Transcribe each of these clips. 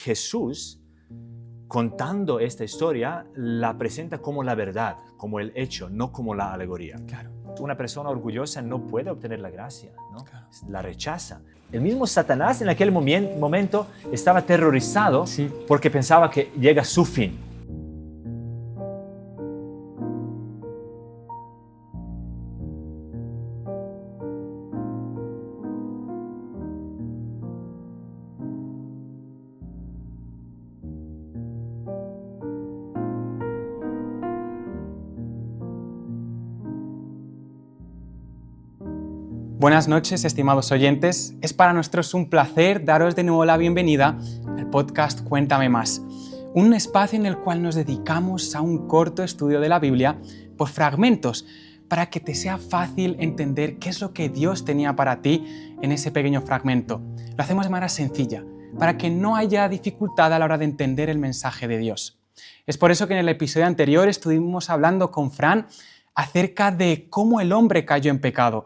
Jesús, contando esta historia, la presenta como la verdad, como el hecho, no como la alegoría. Claro. Una persona orgullosa no puede obtener la gracia, ¿no? Claro. La rechaza. El mismo Satanás en aquel momento estaba aterrorizado porque pensaba que llega su fin. Buenas noches, estimados oyentes. Es para nosotros un placer daros de nuevo la bienvenida al podcast Cuéntame Más, un espacio en el cual nos dedicamos a un corto estudio de la Biblia por fragmentos para que te sea fácil entender qué es lo que Dios tenía para ti en ese pequeño fragmento. Lo hacemos de manera sencilla, para que no haya dificultad a la hora de entender el mensaje de Dios. Es por eso que en el episodio anterior estuvimos hablando con Fran acerca de cómo el hombre cayó en pecado,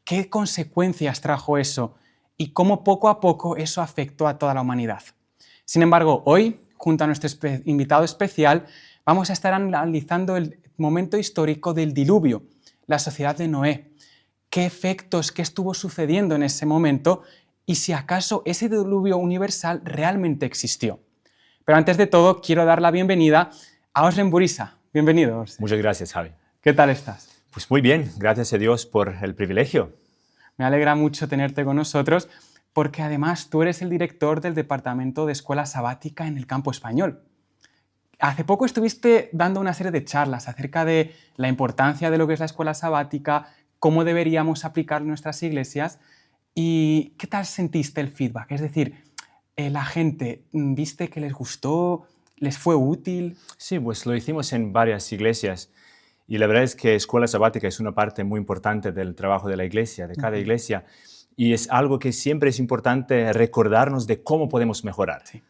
qué consecuencias trajo eso y cómo poco a poco eso afectó a toda la humanidad. Sin embargo, hoy, junto a nuestro invitado especial, vamos a estar analizando el momento histórico del diluvio, la sociedad de Noé, qué efectos, qué estuvo sucediendo en ese momento y si acaso ese diluvio universal realmente existió. Pero antes de todo, quiero dar la bienvenida a Osren Burisa. Bienvenido, Osren. Muchas gracias, Javi. ¿Qué tal estás? Pues muy bien, gracias a Dios por el privilegio. Me alegra mucho tenerte con nosotros porque además tú eres el director del Departamento de Escuela Sabática en el Campo Español. Hace poco estuviste dando una serie de charlas acerca de la importancia de lo que es la escuela sabática, cómo deberíamos aplicar en nuestras iglesias y ¿qué tal sentiste el feedback? Es decir, la gente, ¿viste que les gustó? ¿Les fue útil? Sí, pues lo hicimos en varias iglesias. Y la verdad es que escuela sabática es una parte muy importante del trabajo de la iglesia, de cada iglesia, y es algo que siempre es importante recordarnos de cómo podemos mejorar. Sí.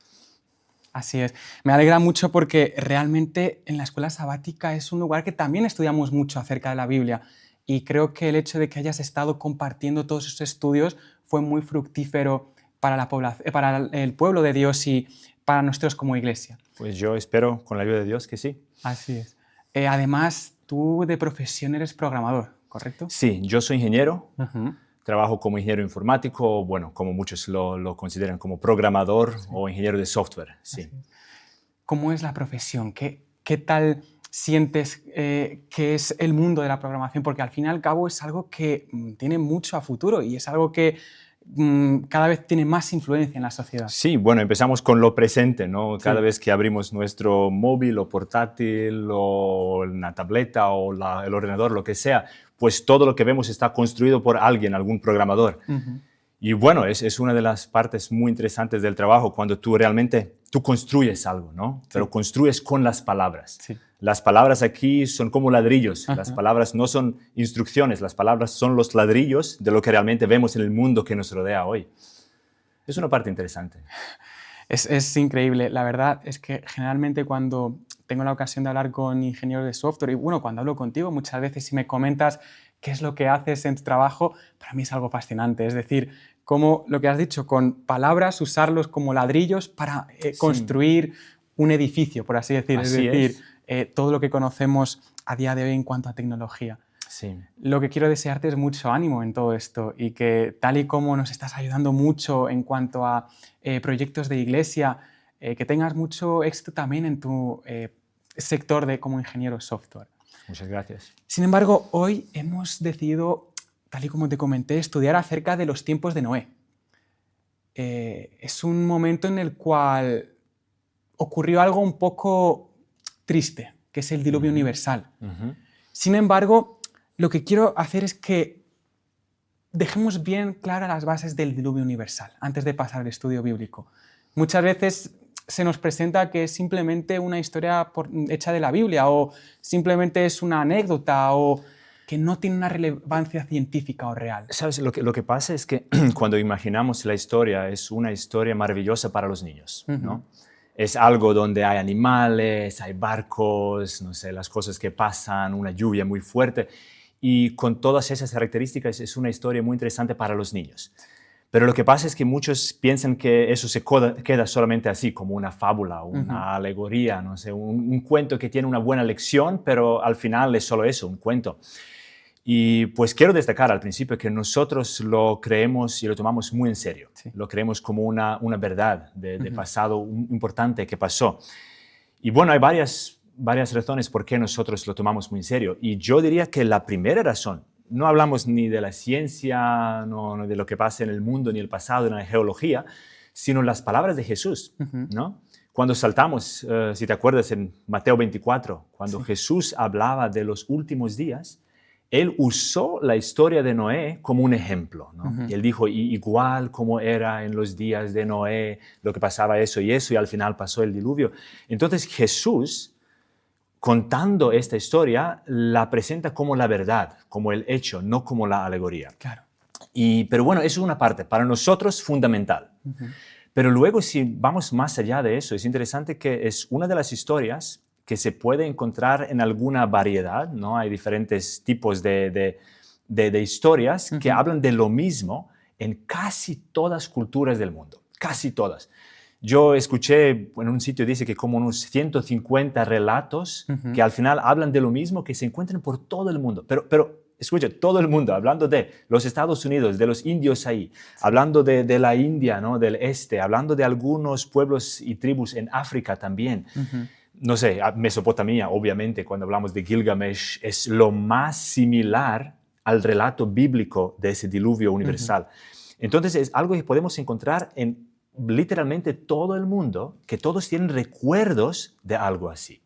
Así es. Me alegra mucho porque realmente en la escuela sabática es un lugar que también estudiamos mucho acerca de la Biblia y creo que el hecho de que hayas estado compartiendo todos esos estudios fue muy fructífero para el pueblo de Dios y para nosotros como iglesia. Pues yo espero, con la ayuda de Dios, que sí. Así es. Además, tú de profesión eres programador, ¿correcto? Sí, yo soy ingeniero, trabajo como ingeniero informático, bueno, como muchos lo consideran como programador o ingeniero de software. Sí. ¿Cómo es la profesión? ¿Qué tal sientes que es el mundo de la programación? Porque al fin y al cabo es algo que tiene mucho a futuro y es algo que cada vez tiene más influencia en la sociedad. Sí, bueno, empezamos con lo presente, ¿no? Cada vez que abrimos nuestro móvil o portátil o una tableta o el ordenador, lo que sea, pues todo lo que vemos está construido por alguien, algún programador. Y bueno, es una de las partes muy interesantes del trabajo, cuando tú realmente construyes algo, ¿no? Pero construyes con las palabras. Sí. Las palabras aquí son como ladrillos. Las palabras no son instrucciones, las palabras son los ladrillos de lo que realmente vemos en el mundo que nos rodea hoy. Es una parte interesante. Es increíble. La verdad es que generalmente cuando tengo la ocasión de hablar con ingenieros de software y bueno, cuando hablo contigo muchas veces si me comentas qué es lo que haces en tu trabajo, para mí es algo fascinante. Es decir, cómo lo que has dicho, con palabras, usarlos como ladrillos para construir un edificio, por así decir. Así es decir, todo lo que conocemos a día de hoy en cuanto a tecnología. Sí. Lo que quiero desearte es mucho ánimo en todo esto y que tal y como nos estás ayudando mucho en cuanto a proyectos de iglesia, que tengas mucho éxito también en tu sector como ingeniero de software. Muchas gracias. Sin embargo, hoy hemos decidido, tal y como te comenté, estudiar acerca de los tiempos de Noé. Es un momento en el cual ocurrió algo un poco triste, que es el diluvio universal. Sin embargo, lo que quiero hacer es que dejemos bien claras las bases del diluvio universal antes de pasar al estudio bíblico. Muchas veces se nos presenta que es simplemente una historia hecha de la Biblia o simplemente es una anécdota o que no tiene una relevancia científica o real. ¿Sabes? Lo que pasa es que cuando imaginamos la historia es una historia maravillosa para los niños, ¿no? Es algo donde hay animales, hay barcos, no sé, las cosas que pasan, una lluvia muy fuerte. Y con todas esas características es una historia muy interesante para los niños. Pero lo que pasa es que muchos piensan que eso se queda solamente así, como una fábula, una alegoría, no sé, un cuento que tiene una buena lección, pero al final es solo eso, un cuento. Y pues quiero destacar al principio que nosotros lo creemos y lo tomamos muy en serio. Sí. Lo creemos como una verdad de pasado importante que pasó. Y bueno, hay varias razones por qué nosotros lo tomamos muy en serio. Y yo diría que la primera razón, no hablamos ni de la ciencia, no de lo que pasa en el mundo, ni el pasado, ni la geología, sino las palabras de Jesús, ¿no? Cuando saltamos, si te acuerdas, en Mateo 24, cuando Jesús hablaba de los últimos días, él usó la historia de Noé como un ejemplo, ¿no? Y él dijo, igual como era en los días de Noé, lo que pasaba eso, y al final pasó el diluvio. Entonces Jesús, contando esta historia, la presenta como la verdad, como el hecho, no como la alegoría. Claro. Pero bueno, eso es una parte, para nosotros fundamental. Pero luego, si vamos más allá de eso, es interesante que es una de las historias que se puede encontrar en alguna variedad, ¿no? Hay diferentes tipos de historias que hablan de lo mismo en casi todas culturas del mundo, casi todas. Yo escuché en un sitio, dice que como unos 150 relatos que al final hablan de lo mismo, que se encuentran por todo el mundo. Pero escucha, todo el mundo, hablando de los Estados Unidos, de los indios ahí, hablando de la India, ¿no? Del este, hablando de algunos pueblos y tribus en África también. No sé, Mesopotamia, obviamente, cuando hablamos de Gilgamesh, es lo más similar al relato bíblico de ese diluvio universal. Entonces, es algo que podemos encontrar en literalmente todo el mundo, que todos tienen recuerdos de algo así.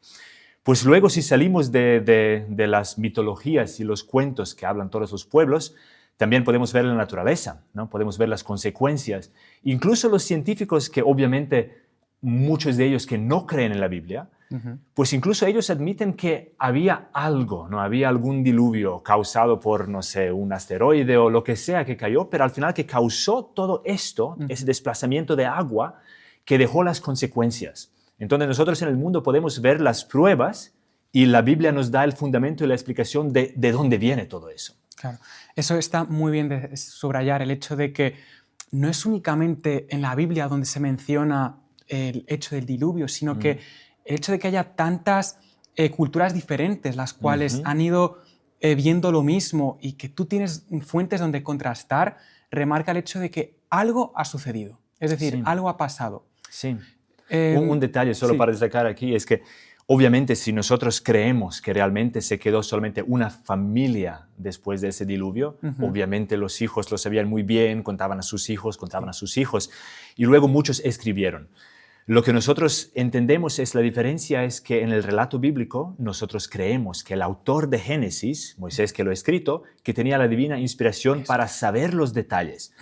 Pues luego, si salimos de las mitologías y los cuentos que hablan todos los pueblos, también podemos ver la naturaleza, ¿no? Podemos ver las consecuencias. Incluso los científicos, que obviamente muchos de ellos que no creen en la Biblia, pues incluso ellos admiten que había algo, ¿no? Había algún diluvio causado por, no sé, un asteroide o lo que sea que cayó, pero al final que causó todo esto, ese desplazamiento de agua, que dejó las consecuencias. Entonces nosotros en el mundo podemos ver las pruebas y la Biblia nos da el fundamento y la explicación de dónde viene todo eso. Claro, eso está muy bien de subrayar, el hecho de que no es únicamente en la Biblia donde se menciona el hecho del diluvio, sino que el hecho de que haya tantas culturas diferentes, las cuales han ido viendo lo mismo y que tú tienes fuentes donde contrastar, remarca el hecho de que algo ha sucedido, es decir, algo ha pasado. Sí. Un detalle solo para destacar aquí es que obviamente si nosotros creemos que realmente se quedó solamente una familia después de ese diluvio, obviamente los hijos lo sabían muy bien, contaban a sus hijos, y luego muchos escribieron. Lo que nosotros entendemos es la diferencia es que en el relato bíblico nosotros creemos que el autor de Génesis, Moisés que lo ha escrito, que tenía la divina inspiración para saber los detalles.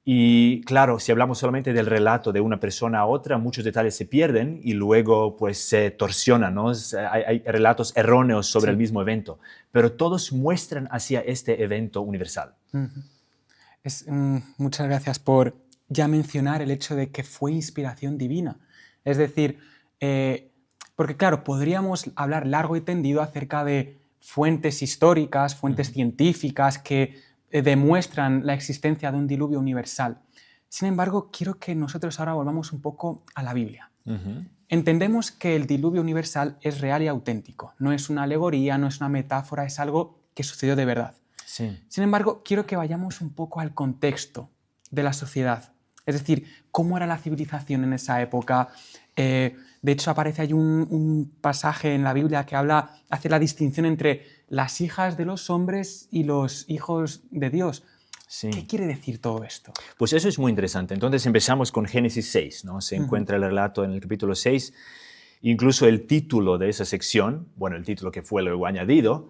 Y claro, si hablamos solamente del relato de una persona a otra, muchos detalles se pierden y luego pues se torsionan, ¿no? Hay relatos erróneos sobre el mismo evento, pero todos muestran hacia este evento universal. Muchas gracias por ya mencionar el hecho de que fue inspiración divina. Es decir, porque claro, podríamos hablar largo y tendido acerca de fuentes históricas, fuentes científicas que demuestran la existencia de un diluvio universal. Sin embargo, quiero que nosotros ahora volvamos un poco a la Biblia. Entendemos que el diluvio universal es real y auténtico. No es una alegoría, no es una metáfora, es algo que sucedió de verdad. Sí. Sin embargo, quiero que vayamos un poco al contexto de la sociedad. Es decir, cómo era la civilización en esa época. De hecho, aparece ahí un pasaje en la Biblia que hace la distinción entre las hijas de los hombres y los hijos de Dios. Sí. ¿Qué quiere decir todo esto? Pues eso es muy interesante. Entonces empezamos con Génesis 6, ¿no? Se encuentra el relato en el capítulo 6. Incluso el título de esa sección, bueno, el título que fue luego añadido,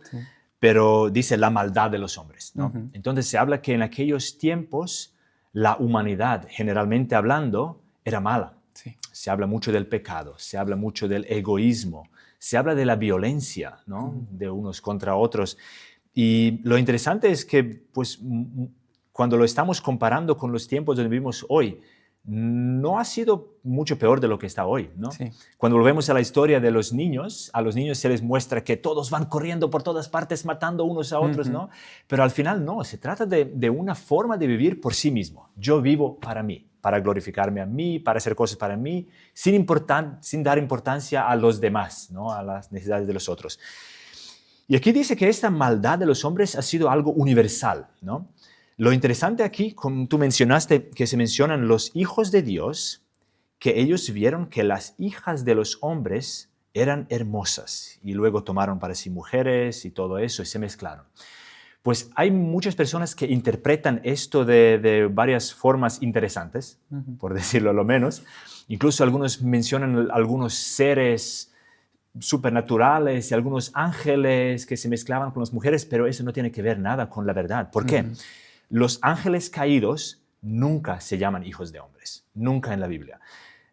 pero dice la maldad de los hombres, ¿no? Entonces se habla que en aquellos tiempos la humanidad, generalmente hablando, era mala. Sí. Se habla mucho del pecado, se habla mucho del egoísmo, se habla de la violencia, ¿no? De unos contra otros. Y lo interesante es que, pues, cuando lo estamos comparando con los tiempos donde vivimos hoy, no ha sido mucho peor de lo que está hoy, ¿no? Sí. Cuando volvemos a la historia de los niños, a los niños se les muestra que todos van corriendo por todas partes, matando unos a otros, ¿no? Pero al final no, se trata de una forma de vivir por sí mismo. Yo vivo para mí, para glorificarme a mí, para hacer cosas para mí, sin dar importancia a los demás, ¿no? A las necesidades de los otros. Y aquí dice que esta maldad de los hombres ha sido algo universal, ¿no? Lo interesante aquí, como tú mencionaste, que se mencionan los hijos de Dios, que ellos vieron que las hijas de los hombres eran hermosas y luego tomaron para sí mujeres y todo eso y se mezclaron. Pues hay muchas personas que interpretan esto de varias formas interesantes, por decirlo lo menos. Incluso algunos mencionan algunos seres supernaturales y algunos ángeles que se mezclaban con las mujeres, pero eso no tiene que ver nada con la verdad. ¿Por qué? Los ángeles caídos nunca se llaman hijos de hombres, nunca en la Biblia.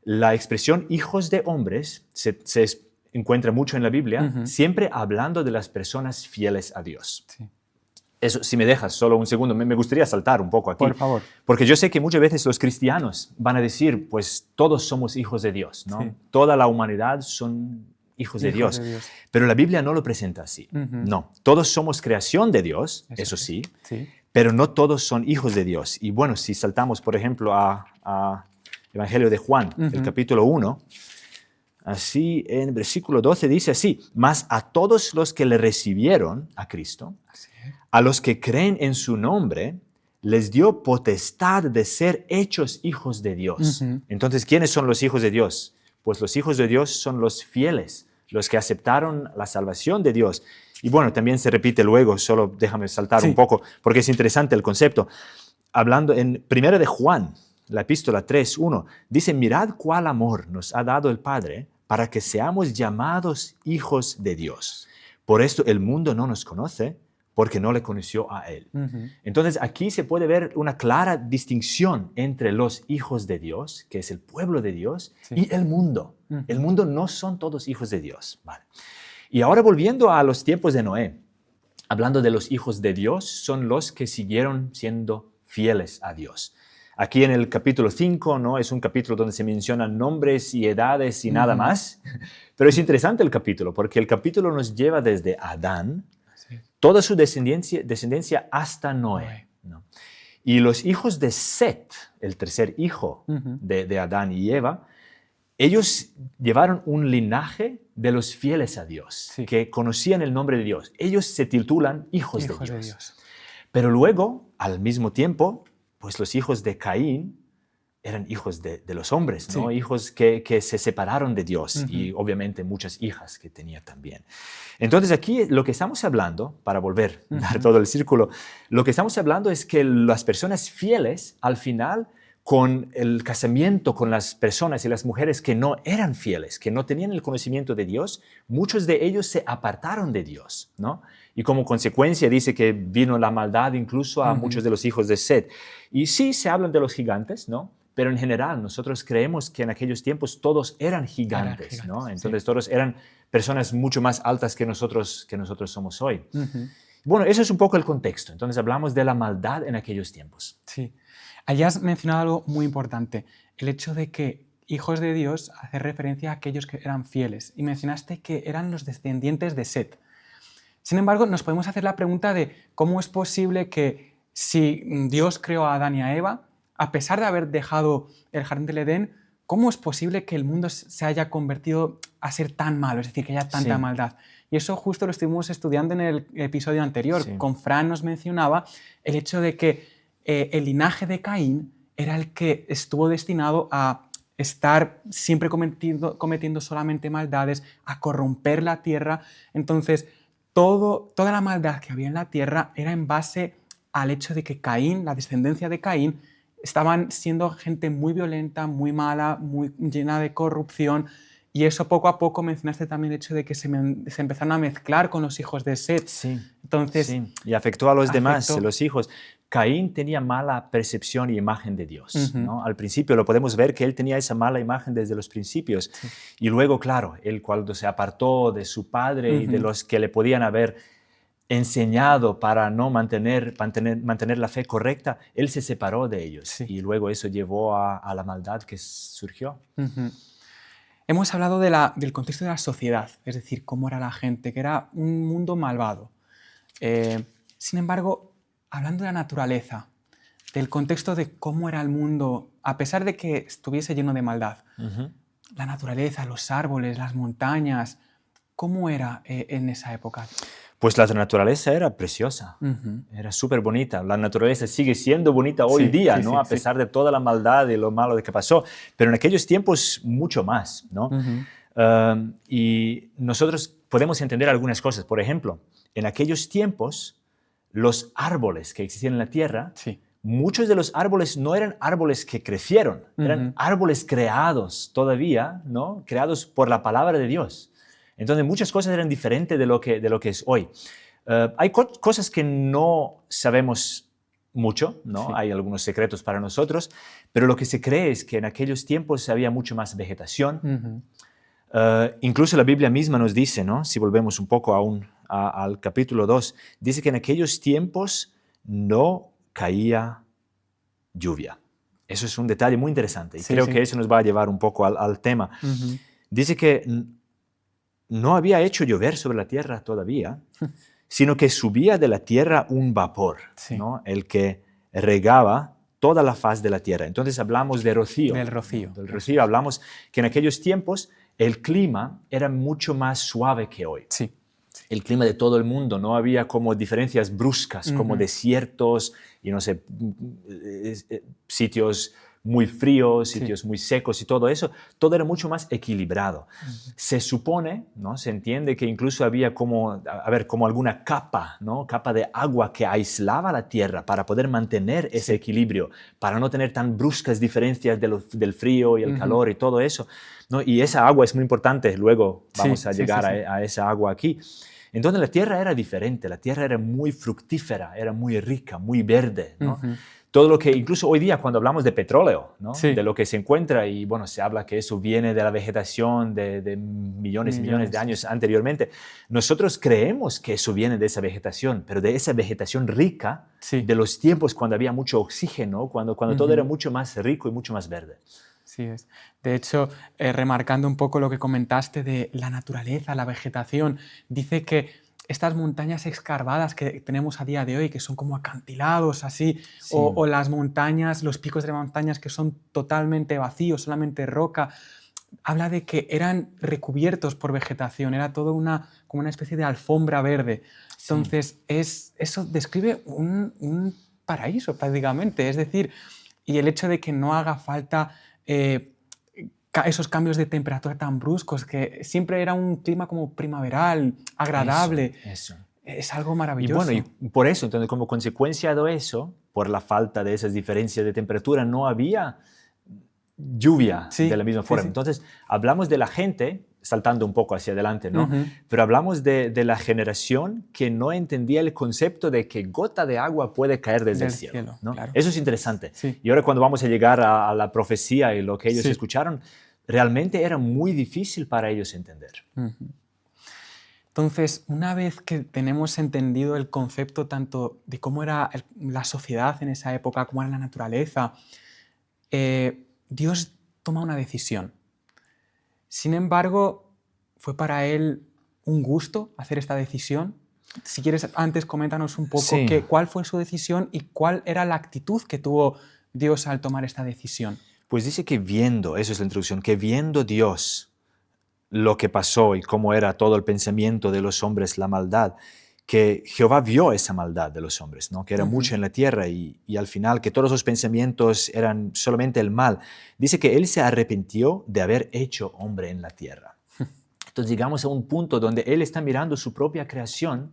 La expresión hijos de hombres se encuentra mucho en la Biblia, siempre hablando de las personas fieles a Dios. Sí. Eso, si me dejas solo un segundo, me gustaría saltar un poco aquí. Por favor. Porque yo sé que muchas veces los cristianos van a decir, pues todos somos hijos de Dios, ¿no? Sí. Toda la humanidad son hijos de Dios. Pero la Biblia no lo presenta así. No, todos somos creación de Dios, eso sí. Pero no todos son hijos de Dios. Y bueno, si saltamos, por ejemplo, a Evangelio de Juan, el capítulo 1, así en versículo 12 dice así: mas a todos los que le recibieron a Cristo, a los que creen en su nombre, les dio potestad de ser hechos hijos de Dios. Entonces, ¿quiénes son los hijos de Dios? Pues los hijos de Dios son los fieles, los que aceptaron la salvación de Dios. Y bueno, también se repite luego, solo déjame saltar un poco, porque es interesante el concepto. Hablando en 1 de Juan, la epístola 3:1, dice: mirad cuál amor nos ha dado el Padre para que seamos llamados hijos de Dios. Por esto el mundo no nos conoce, porque no le conoció a Él. Entonces aquí se puede ver una clara distinción entre los hijos de Dios, que es el pueblo de Dios, y el mundo. El mundo no son todos hijos de Dios. Vale. Y ahora volviendo a los tiempos de Noé, hablando de los hijos de Dios, son los que siguieron siendo fieles a Dios. Aquí en el capítulo 5, ¿no? Es un capítulo donde se mencionan nombres y edades y nada más, pero es interesante el capítulo, porque el capítulo nos lleva desde Adán, toda su descendencia hasta Noé. ¿No? Y los hijos de Set, el tercer hijo de Adán y Eva, ellos llevaron un linaje de los fieles a Dios, que conocían el nombre de Dios. Ellos se titulan hijos de Dios. Pero luego, al mismo tiempo, pues los hijos de Caín eran hijos de los hombres, ¿no? Hijos que se separaron de Dios y obviamente muchas hijas que tenía también. Entonces aquí lo que estamos hablando, para volver a dar todo el círculo, lo que estamos hablando es que las personas fieles al final, con el casamiento con las personas y las mujeres que no eran fieles, que no tenían el conocimiento de Dios, muchos de ellos se apartaron de Dios, ¿no? Y como consecuencia dice que vino la maldad incluso a muchos de los hijos de Set. Y sí se hablan de los gigantes, ¿no? Pero en general nosotros creemos que en aquellos tiempos todos eran gigantes, ¿no? Entonces todos eran personas mucho más altas que nosotros somos hoy. Bueno, eso es un poco el contexto. Entonces hablamos de la maldad en aquellos tiempos. Sí. Allí has mencionado algo muy importante, el hecho de que hijos de Dios hace referencia a aquellos que eran fieles. Y mencionaste que eran los descendientes de Set. Sin embargo, nos podemos hacer la pregunta de cómo es posible que si Dios creó a Adán y a Eva, a pesar de haber dejado el jardín del Edén, ¿cómo es posible que el mundo se haya convertido a ser tan malo? Es decir, que haya tanta maldad. Y eso justo lo estuvimos estudiando en el episodio anterior. Con Fran nos mencionaba el hecho de que el linaje de Caín era el que estuvo destinado a estar siempre cometiendo solamente maldades, a corromper la tierra. Entonces, toda la maldad que había en la tierra era en base al hecho de que Caín, la descendencia de Caín, estaban siendo gente muy violenta, muy mala, muy llena de corrupción. Y eso poco a poco mencionaste también el hecho de que se empezaron a mezclar con los hijos de Set. Entonces, y afectó a los demás, los hijos. Caín tenía mala percepción y imagen de Dios, ¿no? Al principio lo podemos ver que él tenía esa mala imagen desde los principios. Y luego, claro, él cuando se apartó de su padre y de los que le podían haber enseñado para no mantener la fe correcta, él se separó de ellos. Sí. Y luego eso llevó a la maldad que surgió. Ujú. Hemos hablado del contexto de la sociedad, es decir, cómo era la gente, que era un mundo malvado. Sin embargo, hablando de la naturaleza, del contexto de cómo era el mundo, a pesar de que estuviese lleno de maldad, la naturaleza, los árboles, las montañas, ¿cómo era en esa época? Pues la naturaleza era preciosa, era súper bonita. La naturaleza sigue siendo bonita hoy día, ¿no? A pesar de toda la maldad y lo malo que pasó. Pero en aquellos tiempos mucho más, ¿no? Y nosotros podemos entender algunas cosas. Por ejemplo, en aquellos tiempos, los árboles que existían en la tierra, muchos de los árboles no eran árboles que crecieron, eran árboles creados todavía, ¿no? Creados por la palabra de Dios. Entonces, muchas cosas eran diferentes de lo que es hoy. Hay cosas que no sabemos mucho, ¿no? Hay algunos secretos para nosotros, pero lo que se cree es que en aquellos tiempos había mucho más vegetación. Incluso la Biblia misma nos dice, ¿no? Si volvemos un poco al capítulo 2, dice que en aquellos tiempos no caía lluvia. Eso es un detalle muy interesante y creo que eso nos va a llevar un poco al tema. Dice que no había hecho llover sobre la tierra todavía, sino que subía de la tierra un vapor, ¿no? El que regaba toda la faz de la tierra. Entonces hablamos de rocío. Del rocío. Del rocío. Hablamos que en aquellos tiempos el clima era mucho más suave que hoy. El clima de todo el mundo, no había como diferencias bruscas, como desiertos y no sé, sitios muy fríos, sitios muy secos y todo eso, todo era mucho más equilibrado. Se supone, ¿no? Se entiende que incluso había como alguna capa, ¿no? Capa de agua que aislaba la tierra para poder mantener ese equilibrio, para no tener tan bruscas diferencias del frío y el calor y todo eso, ¿no? Y esa agua es muy importante, luego vamos a llegar a esa agua aquí. Entonces la tierra era diferente, la tierra era muy fructífera, era muy rica, muy verde, ¿no? Todo lo que, incluso hoy día cuando hablamos de petróleo, ¿no? De lo que se encuentra, y bueno, se habla que eso viene de la vegetación de millones y millones de años anteriormente. Nosotros creemos que eso viene de esa vegetación, pero de esa vegetación rica, de los tiempos cuando había mucho oxígeno, cuando todo era mucho más rico y mucho más verde. Sí es. De hecho, remarcando un poco lo que comentaste de la naturaleza, la vegetación, dice que estas montañas escarbadas que tenemos a día de hoy, que son como acantilados así, o las montañas, los picos de montañas que son totalmente vacíos, solamente roca, habla de que eran recubiertos por vegetación, era todo como una especie de alfombra verde. Entonces, eso describe un paraíso prácticamente, es decir, y el hecho de que no haga falta esos cambios de temperatura tan bruscos, que siempre era un clima como primaveral, agradable. Eso. Es algo maravilloso. Y bueno, y por eso, entonces, como consecuencia de eso, por la falta de esas diferencias de temperatura, no había lluvia de la misma forma. Entonces, hablamos de la gente, saltando un poco hacia adelante, ¿no? Pero hablamos de la generación que no entendía el concepto de que gota de agua puede caer desde el cielo, ¿no? Claro. Eso es interesante. Y ahora cuando vamos a llegar a la profecía y lo que ellos escucharon, realmente era muy difícil para ellos entender. Entonces, una vez que tenemos entendido el concepto tanto de cómo era la sociedad en esa época, cómo era la naturaleza, Dios toma una decisión. Sin embargo, ¿fue para él un gusto hacer esta decisión? Si quieres, antes coméntanos un poco cuál fue su decisión y cuál era la actitud que tuvo Dios al tomar esta decisión. Pues dice que viendo, eso es la introducción, que viendo Dios lo que pasó y cómo era todo el pensamiento de los hombres, la maldad, que Jehová vio esa maldad de los hombres, ¿no? Que era mucha en la tierra y al final que todos los pensamientos eran solamente el mal. Dice que él se arrepintió de haber hecho hombre en la tierra. Entonces llegamos a un punto donde él está mirando su propia creación,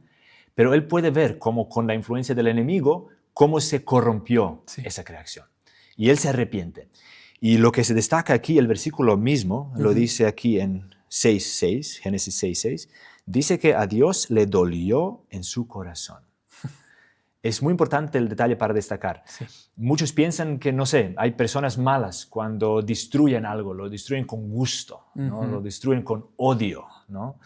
pero él puede ver cómo con la influencia del enemigo, cómo se corrompió esa creación. Y él se arrepiente. Y lo que se destaca aquí, el versículo mismo, lo dice aquí en 6:6, Génesis 6:6, dice que a Dios le dolió en su corazón. Es muy importante el detalle para destacar. Muchos piensan que, no sé, hay personas malas cuando destruyen algo, lo destruyen con gusto, ¿no? Lo destruyen con odio, ¿no?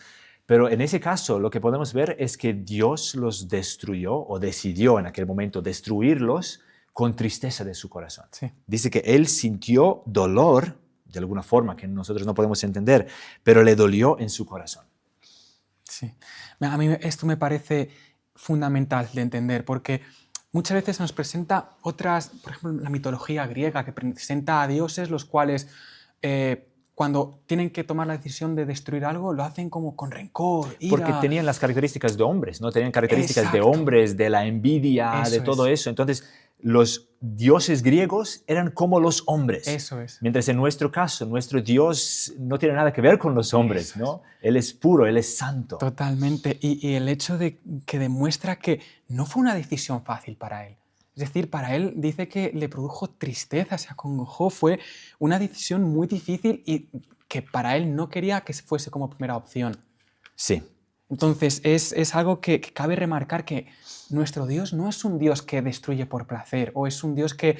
Pero en ese caso lo que podemos ver es que Dios los destruyó o decidió en aquel momento destruirlos con tristeza de su corazón. Sí. Dice que Él sintió dolor de alguna forma que nosotros no podemos entender, pero le dolió en su corazón. Sí. A mí esto me parece fundamental de entender porque muchas veces nos presenta otras, por ejemplo, la mitología griega que presenta a dioses los cuales cuando tienen que tomar la decisión de destruir algo lo hacen como con rencor, ira. Porque tenían las características de hombres, ¿no? Tenían características de Exacto. hombres, de la envidia, Eso de todo es. eso. Entonces, los dioses griegos eran como los hombres. Eso es. Mientras en nuestro caso, nuestro Dios no tiene nada que ver con los hombres, Eso ¿no? Él es puro, Él es santo. Totalmente. Y el hecho de que demuestra que no fue una decisión fácil para él. Es decir, para él dice que le produjo tristeza, se acongojó, fue una decisión muy difícil y que para él no quería que fuese como primera opción. Sí. Entonces es algo que cabe remarcar que nuestro Dios no es un Dios que destruye por placer o es un Dios que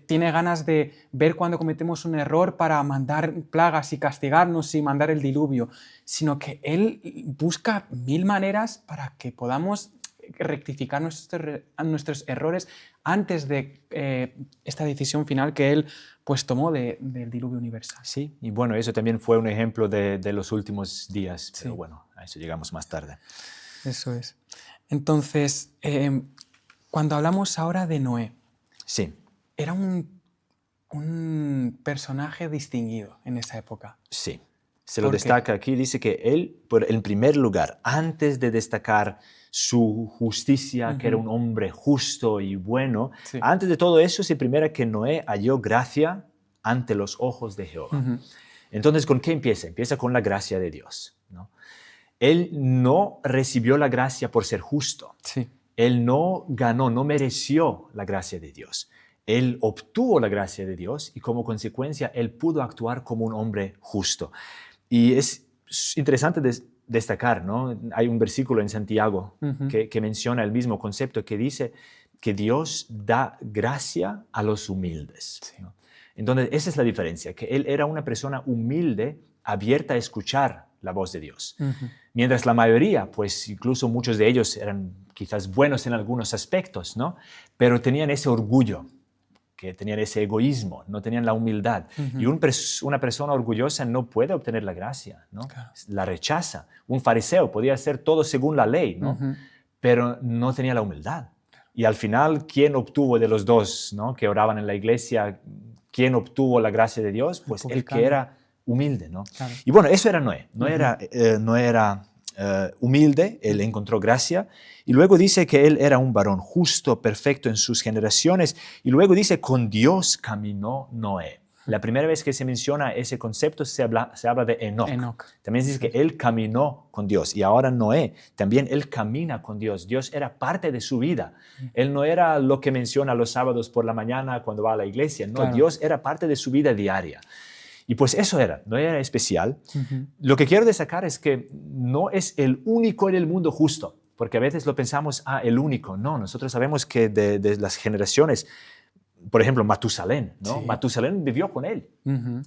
tiene ganas de ver cuando cometemos un error para mandar plagas y castigarnos y mandar el diluvio, sino que Él busca mil maneras para que podamos rectificar nuestros errores antes de esta decisión final que Él pues tomó del diluvio universal. Sí, y bueno, eso también fue un ejemplo de los últimos días, pero Sí. bueno, a eso llegamos más tarde. Eso es. Entonces, cuando hablamos ahora de Noé, Sí, era un personaje distinguido en esa época. sí. Se lo ¿Por qué? destaca aquí, dice que él, en primer lugar, antes de destacar su justicia, que era un hombre justo y bueno, Sí. antes de todo eso se primera que Noé halló gracia ante los ojos de Jehová. Entonces, ¿con qué empieza? Empieza con la gracia de Dios, ¿no? Él no recibió la gracia por ser justo. Sí. Él no ganó, no mereció la gracia de Dios. Él obtuvo la gracia de Dios y como consecuencia él pudo actuar como un hombre justo. Y es interesante destacar, ¿no? Hay un versículo en Santiago que menciona el mismo concepto, que dice que Dios da gracia a los humildes, Sí. ¿no? Entonces, esa es la diferencia, que él era una persona humilde, abierta a escuchar la voz de Dios. Mientras la mayoría, pues incluso muchos de ellos eran quizás buenos en algunos aspectos, ¿no? Pero tenían ese orgullo, que tenían ese egoísmo, no tenían la humildad. Y una persona orgullosa no puede obtener la gracia, ¿no? Claro. La rechaza. Un fariseo podía hacer todo según la ley, ¿no? Pero no tenía la humildad. Y al final, ¿quién obtuvo de los dos, ¿no? Que oraban en la iglesia? ¿Quién obtuvo la gracia de Dios? Pues el que era humilde, ¿no? Claro. Y bueno, eso era Noé. No era humilde, él encontró gracia. Y luego dice que él era un varón justo, perfecto en sus generaciones. Y luego dice, con Dios caminó Noé. La primera vez que se menciona ese concepto se habla de Enoc. También se dice que él caminó con Dios. Y ahora Noé, también él camina con Dios. Dios era parte de su vida. Él no era lo que menciona los sábados por la mañana cuando va a la iglesia. No, Claro. Dios era parte de su vida diaria. Y pues eso era, no era especial. Lo que quiero destacar es que no es el único en el mundo justo, porque a veces lo pensamos, el único. No, nosotros sabemos que de las generaciones, por ejemplo, Matusalén, ¿no? Sí. Matusalén vivió con él.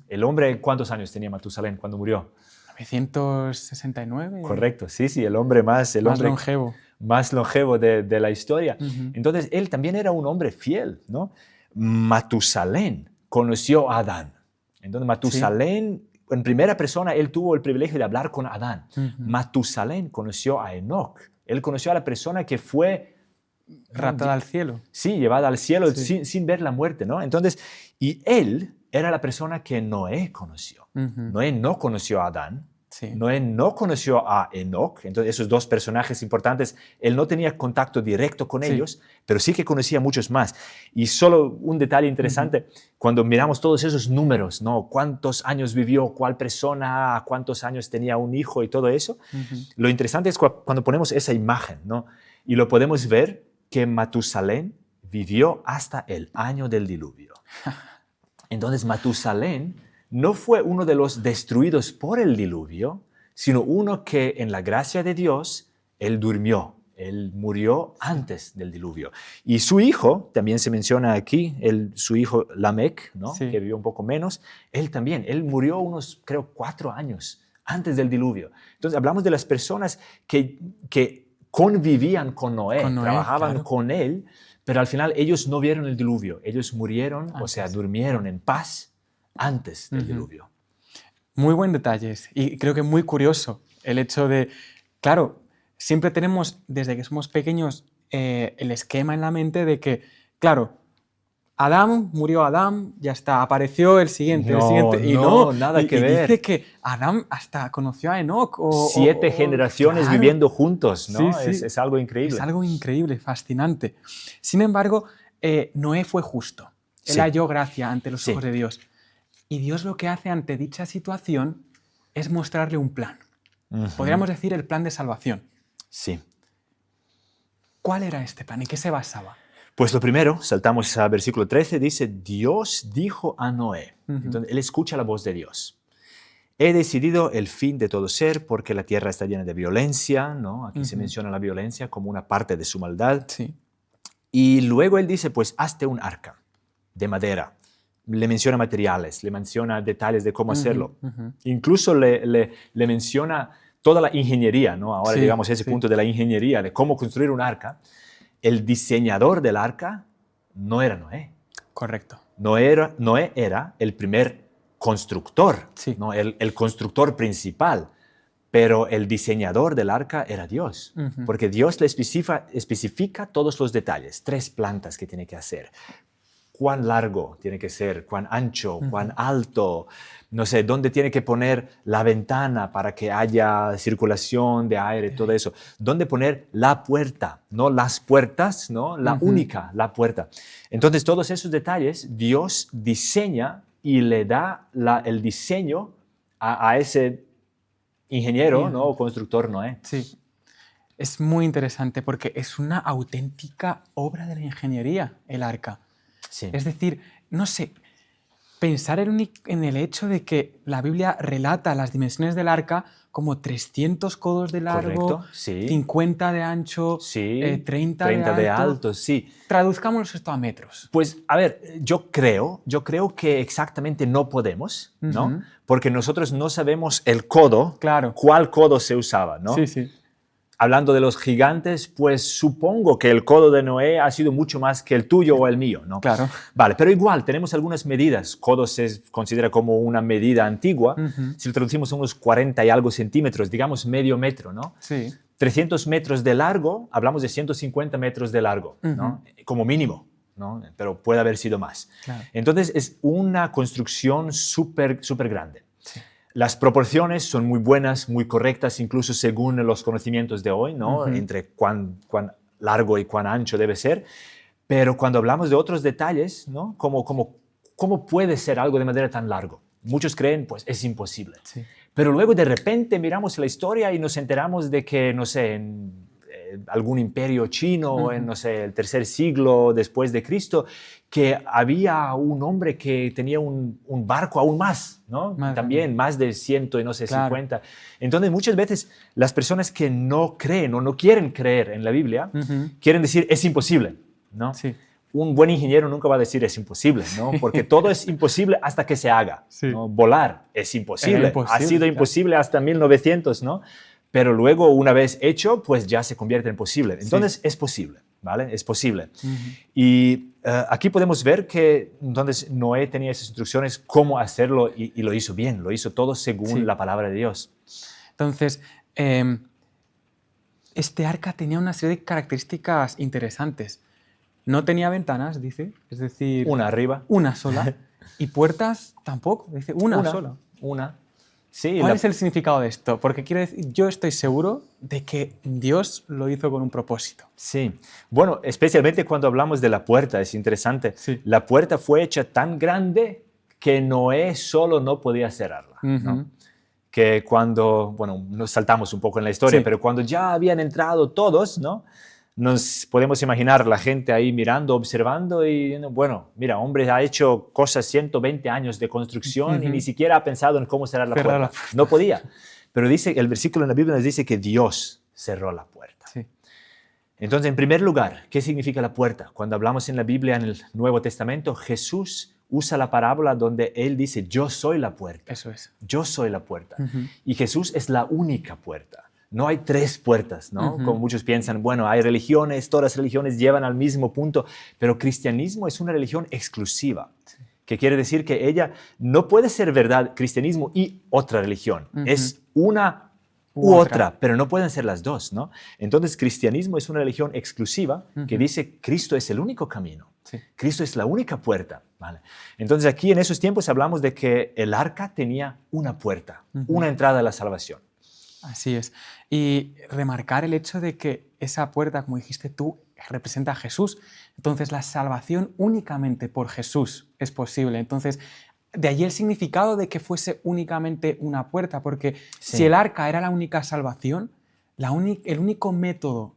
El hombre, ¿cuántos años tenía Matusalén cuando murió? 969. Correcto, sí, el hombre más longevo. Más longevo de la historia. Entonces, él también era un hombre fiel, ¿no? Matusalén conoció a Adán. Entonces, Matusalén, en primera persona, él tuvo el privilegio de hablar con Adán. Matusalén conoció a Enoc. Él conoció a la persona que fue raptada al cielo. Sí, llevada al cielo sin ver la muerte, ¿no? Entonces, y él era la persona que Noé conoció. Noé no conoció a Adán. Sí. Noé no conoció a Enoc. Entonces, esos dos personajes importantes, él no tenía contacto directo con ellos, pero sí que conocía a muchos más. Y solo un detalle interesante, cuando miramos todos esos números, ¿no? Cuántos años vivió, cuál persona, cuántos años tenía un hijo y todo eso, lo interesante es cuando ponemos esa imagen, ¿no? Y lo podemos ver que Matusalén vivió hasta el año del diluvio. Entonces, Matusalén no fue uno de los destruidos por el diluvio, sino uno que en la gracia de Dios, él durmió, él murió antes del diluvio. Y su hijo, también se menciona aquí, su hijo Lamec, ¿no? Sí. Que vivió un poco menos, él murió unos, creo, 4 años antes del diluvio. Entonces hablamos de las personas que convivían con Noé, trabajaban claro. con él, pero al final ellos no vieron el diluvio. Ellos murieron, Antes. o sea, durmieron en paz antes del diluvio. Muy buen detalle y creo que muy curioso el hecho de, claro, siempre tenemos desde que somos pequeños el esquema en la mente de que, claro, murió Adán, ya está, apareció el siguiente, y nada que y ver. dice que Adán hasta conoció a Enoc. 7 generaciones claro. viviendo juntos, ¿no? Sí. Es algo increíble. Es algo increíble, fascinante. Sin embargo, Noé fue justo. Él halló gracia ante los ojos de Dios. Y Dios lo que hace ante dicha situación es mostrarle un plan. Podríamos decir el plan de salvación. Sí. ¿Cuál era este plan? ¿En qué se basaba? Pues lo primero, saltamos al versículo 13, dice, Dios dijo a Noé. Entonces, él escucha la voz de Dios. He decidido el fin de todo ser porque la tierra está llena de violencia, ¿no? Aquí se menciona la violencia como una parte de su maldad. Sí. Y luego él dice, pues hazte un arca de madera. Le menciona materiales, le menciona detalles de cómo hacerlo. Incluso le menciona toda la ingeniería, ¿no? Ahora llegamos a ese punto de la ingeniería, de cómo construir un arca. El diseñador del arca no era Noé. Correcto. Noé era el primer constructor, Sí. ¿no? el constructor principal, pero el diseñador del arca era Dios, porque Dios le especifica todos los detalles, 3 plantas que tiene que hacer, cuán largo tiene que ser, cuán ancho, cuán alto, no sé, dónde tiene que poner la ventana para que haya circulación de aire, todo eso, dónde poner la puerta, no las puertas, ¿no? La única, la puerta. Entonces, todos esos detalles Dios diseña y le da el diseño a ese ingeniero, ¿no? O constructor Noé. Sí. Es muy interesante porque es una auténtica obra de la ingeniería, el arca. Sí. Es decir, no sé, pensar en el hecho de que la Biblia relata las dimensiones del arca como 300 codos de largo, correcto, sí. 50 de ancho, Sí, 30 de alto, sí. Traduzcámoslo esto a metros. Pues, a ver, yo creo que exactamente no podemos, ¿no? Porque nosotros no sabemos el codo, Claro. cuál codo se usaba, ¿no? Sí. Hablando de los gigantes, pues supongo que el codo de Noé ha sido mucho más que el tuyo o el mío, ¿no? Claro. Vale, pero igual tenemos algunas medidas. Codo se considera como una medida antigua. Si lo traducimos a unos 40 y algo centímetros, digamos medio metro, ¿no? Sí. 300 metros de largo, hablamos de 150 metros de largo, ¿no? Como mínimo, ¿no? Pero puede haber sido más. Claro. Entonces es una construcción súper grande. Sí. Las proporciones son muy buenas, muy correctas, incluso según los conocimientos de hoy, ¿no? Entre cuán largo y cuán ancho debe ser. Pero cuando hablamos de otros detalles, ¿no? ¿Cómo puede ser algo de manera tan largo? Muchos creen, pues, es imposible. Sí. Pero luego de repente miramos la historia y nos enteramos de que, no sé, en algún imperio chino, en, no sé, el 3er siglo después de Cristo, que había un hombre que tenía un barco aún más, ¿no? También más de 100 y no sé, claro. 50. Entonces, muchas veces las personas que no creen o no quieren creer en la Biblia, quieren decir, es imposible, ¿no? Sí. Un buen ingeniero nunca va a decir es imposible, ¿no? Porque todo es imposible hasta que se haga. Sí. ¿no? Volar es imposible. Ha sido imposible hasta 1900, ¿no? Pero luego, una vez hecho, pues ya se convierte en posible. Entonces, es posible, ¿vale? Es posible. Y aquí podemos ver que entonces Noé tenía esas instrucciones cómo hacerlo y lo hizo bien, lo hizo todo según la palabra de Dios. Entonces, este arca tenía una serie de características interesantes. No tenía ventanas, dice, es decir... Una arriba. Una sola. Y puertas tampoco, dice una sola. Una. Sí, ¿Cuál es el significado de esto? Porque quiero decir, yo estoy seguro de que Dios lo hizo con un propósito. Sí. Bueno, especialmente cuando hablamos de la puerta, es interesante. Sí. La puerta fue hecha tan grande que Noé solo no podía cerrarla, ¿no? Que cuando, bueno, nos saltamos un poco en la historia, pero cuando ya habían entrado todos, ¿no? Nos podemos imaginar la gente ahí mirando, observando y, bueno, mira, hombre ha hecho cosas 120 años de construcción y ni siquiera ha pensado en cómo cerrar la puerta. No podía. Pero dice, el versículo en la Biblia nos dice que Dios cerró la puerta. Sí. Entonces, en primer lugar, ¿qué significa la puerta? Cuando hablamos en la Biblia, en el Nuevo Testamento, Jesús usa la parábola donde él dice, yo soy la puerta. Eso es. Yo soy la puerta. Y Jesús es la única puerta. No hay tres puertas, ¿no? Como muchos piensan, bueno, hay religiones, todas las religiones llevan al mismo punto, pero cristianismo es una religión exclusiva, que quiere decir que ella no puede ser verdad, cristianismo y otra religión. Es una u otra, pero no pueden ser las dos, ¿no? Entonces, cristianismo es una religión exclusiva que dice Cristo es el único camino. Sí. Cristo es la única puerta, ¿vale? Entonces, aquí en esos tiempos hablamos de que el arca tenía una puerta, una entrada a la salvación. Así es. Y remarcar el hecho de que esa puerta, como dijiste tú, representa a Jesús. Entonces, la salvación únicamente por Jesús es posible. Entonces, de allí el significado de que fuese únicamente una puerta, porque si el arca era la única salvación, el único método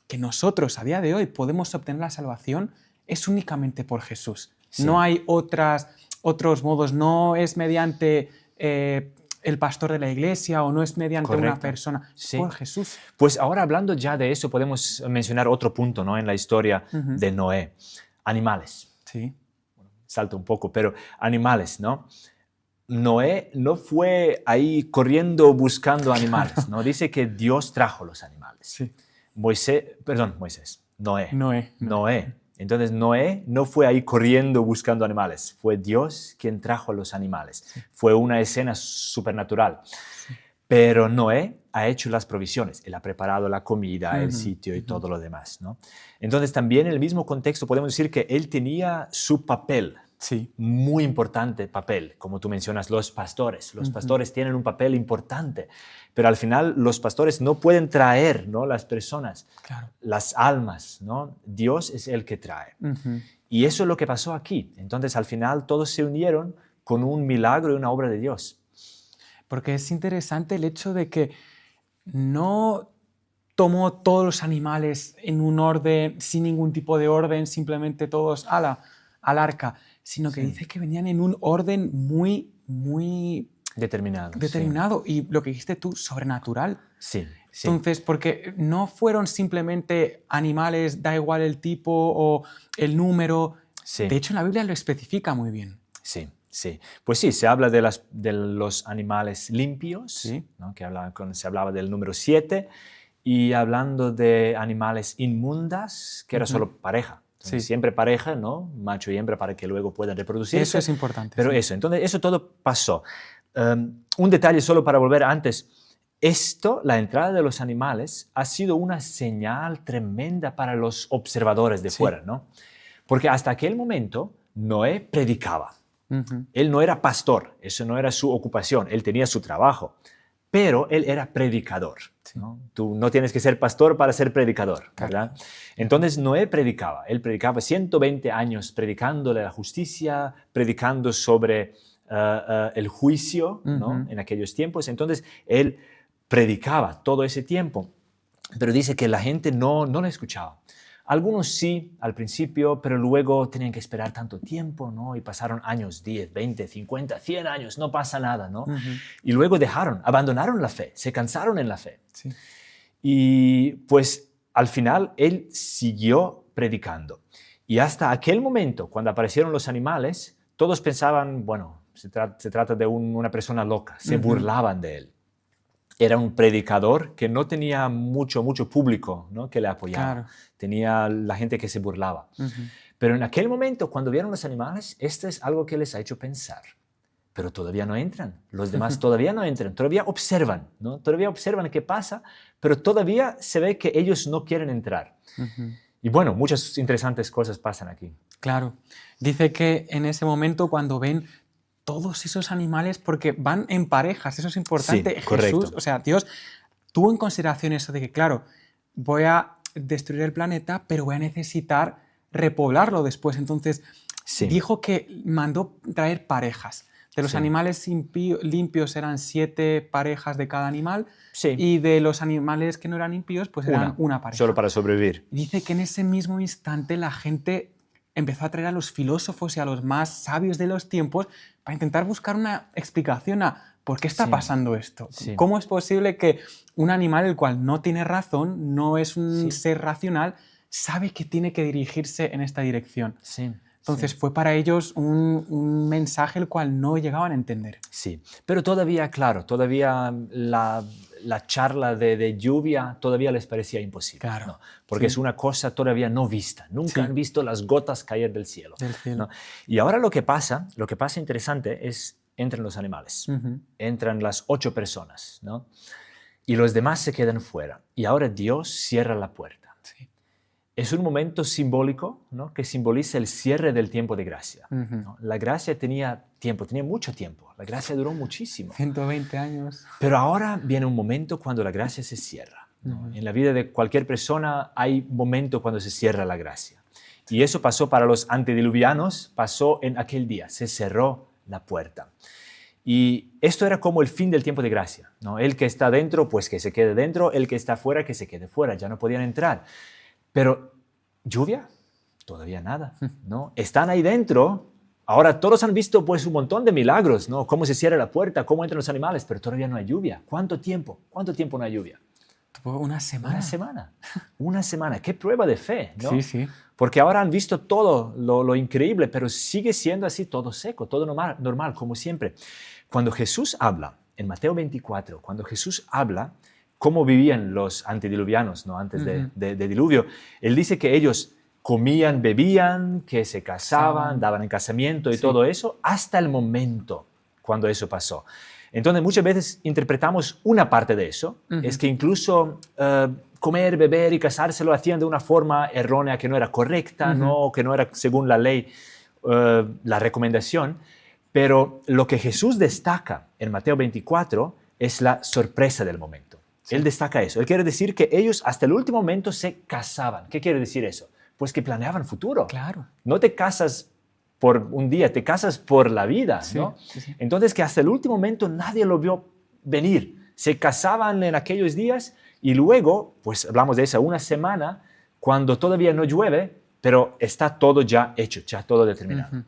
que nosotros a día de hoy podemos obtener la salvación es únicamente por Jesús. Sí. No hay otros modos, no es mediante el pastor de la iglesia o no es mediante una persona, es por Jesús. Pues ahora hablando ya de eso podemos mencionar otro punto, ¿no? En la historia de Noé. Animales. Sí. Salto un poco, pero animales, ¿no? Noé no fue ahí corriendo buscando animales, ¿no? Dice que Dios trajo los animales. Sí. Noé. Entonces Noé no fue ahí corriendo buscando animales, fue Dios quien trajo los animales. Sí. Fue una escena supernatural. Sí. Pero Noé ha hecho las provisiones, él ha preparado la comida, el sitio y todo lo demás, ¿no? Entonces también en el mismo contexto podemos decir que él tenía su papel, muy importante papel, como tú mencionas, los pastores. Los pastores tienen un papel importante, pero al final los pastores no pueden traer, ¿no? Las personas, las almas, ¿no? Dios es el que trae. Y eso es lo que pasó aquí. Entonces al final todos se unieron con un milagro y una obra de Dios. Porque es interesante el hecho de que no tomó todos los animales en un orden, sin ningún tipo de orden, simplemente todos al arca, sino que dice que venían en un orden muy determinado. Y lo que dijiste tú, sobrenatural. Sí. Entonces, porque no fueron simplemente animales, da igual el tipo o el número. Sí. De hecho, en la Biblia lo especifica muy bien. Sí. Pues sí, se habla de los animales limpios, ¿no? Se hablaba del número 7, y hablando de animales inmundas, que era solo pareja. Siempre pareja, ¿no? Macho y hembra, para que luego puedan reproducirse. Eso es importante. Pero entonces eso todo pasó. Un detalle solo para volver antes. La entrada de los animales, ha sido una señal tremenda para los observadores de fuera, ¿no? Porque hasta aquel momento Noé predicaba. Él no era pastor, eso no era su ocupación, él tenía su trabajo, pero él era predicador. ¿No? Tú no tienes que ser pastor para ser predicador, ¿verdad? Entonces Noé predicaba, él predicaba 120 años predicándole la justicia, predicando sobre el juicio, ¿no? En aquellos tiempos. Entonces él predicaba todo ese tiempo, pero dice que la gente no le escuchaba. Algunos sí, al principio, pero luego tenían que esperar tanto tiempo, ¿no? Y pasaron años, 10, 20, 50, 100 años, no pasa nada, ¿no? Y luego abandonaron la fe, se cansaron en la fe. Sí. Y pues al final él siguió predicando. Y hasta aquel momento, cuando aparecieron los animales, todos pensaban, bueno, se trata de una persona loca, se burlaban de él. Era un predicador que no tenía mucho público, ¿no? Que le apoyaba. Tenía la gente que se burlaba. Pero en aquel momento, cuando vieron los animales, esto es algo que les ha hecho pensar. Pero todavía no entran. Los demás todavía no entran. Todavía observan, ¿no? Todavía observan qué pasa, pero todavía se ve que ellos no quieren entrar. Y bueno, muchas interesantes cosas pasan aquí. Claro. Dice que en ese momento, cuando ven todos esos animales, porque van en parejas, eso es importante. Sí, correcto. Jesús, o sea, Dios tuvo en consideración eso de que, claro, voy a destruir el planeta, pero voy a necesitar repoblarlo después. Entonces, dijo que mandó traer parejas. De los animales limpios eran 7 parejas de cada animal, y de los animales que no eran impíos, pues eran una pareja. Solo para sobrevivir. Dice que en ese mismo instante la gente empezó a traer a los filósofos y a los más sabios de los tiempos para intentar buscar una explicación a por qué está pasando esto. ¿Cómo es posible que un animal, el cual no tiene razón, no es un ser racional, sabe que tiene que dirigirse en esta dirección? Entonces fue para ellos un mensaje el cual no llegaban a entender. Sí, pero todavía, claro, todavía la charla de lluvia todavía les parecía imposible. Claro, ¿no? Porque sí. es una cosa todavía no vista. Nunca Sí. han visto las gotas caer del cielo. Del cielo. ¿no? Y ahora lo que pasa interesante es, entran los animales, entran las 8 personas, ¿no? Y los demás se quedan fuera. Y ahora Dios cierra la puerta. Sí. Es un momento simbólico, ¿no? Que simboliza el cierre del tiempo de gracia. ¿no? La gracia tenía tiempo, tenía mucho tiempo. La gracia duró muchísimo. 120 años. Pero ahora viene un momento cuando la gracia se cierra. ¿no? En la vida de cualquier persona hay un momento cuando se cierra la gracia. Y eso pasó para los antediluvianos, pasó en aquel día, se cerró la puerta. Y esto era como el fin del tiempo de gracia. ¿no? El que está dentro, pues que se quede dentro, el que está fuera, que se quede fuera, ya no podían entrar. Pero lluvia, todavía nada, ¿no? Están ahí dentro, ahora todos han visto pues un montón de milagros, ¿no? Cómo se cierra la puerta, cómo entran los animales, pero todavía no hay lluvia. ¿Cuánto tiempo? ¿Cuánto tiempo no hay lluvia? Una semana. Una semana. Una semana. Qué prueba de fe, ¿no? Sí, sí. Porque ahora han visto todo lo increíble, pero sigue siendo así todo seco, todo normal, como siempre. Cuando Jesús habla, en Mateo 24, cuando Jesús habla cómo vivían los antediluvianos, ¿no? Antes de diluvio, él dice que ellos comían, bebían, que se casaban, daban en casamiento y todo eso, hasta el momento cuando eso pasó. Entonces, muchas veces interpretamos una parte de eso, es que incluso comer, beber y casarse lo hacían de una forma errónea, que no era correcta, ¿no? Que no era según la ley, la recomendación. Pero lo que Jesús destaca en Mateo 24 es la sorpresa del momento. Sí. Él destaca eso. Él quiere decir que ellos hasta el último momento se casaban. ¿Qué quiere decir eso? Pues que planeaban futuro. Claro. No te casas por un día, te casas por la vida, ¿no? Sí, sí. Entonces que hasta el último momento nadie lo vio venir. Se casaban en aquellos días y luego, pues hablamos de esa una semana, cuando todavía no llueve, pero está todo ya hecho, ya todo determinado.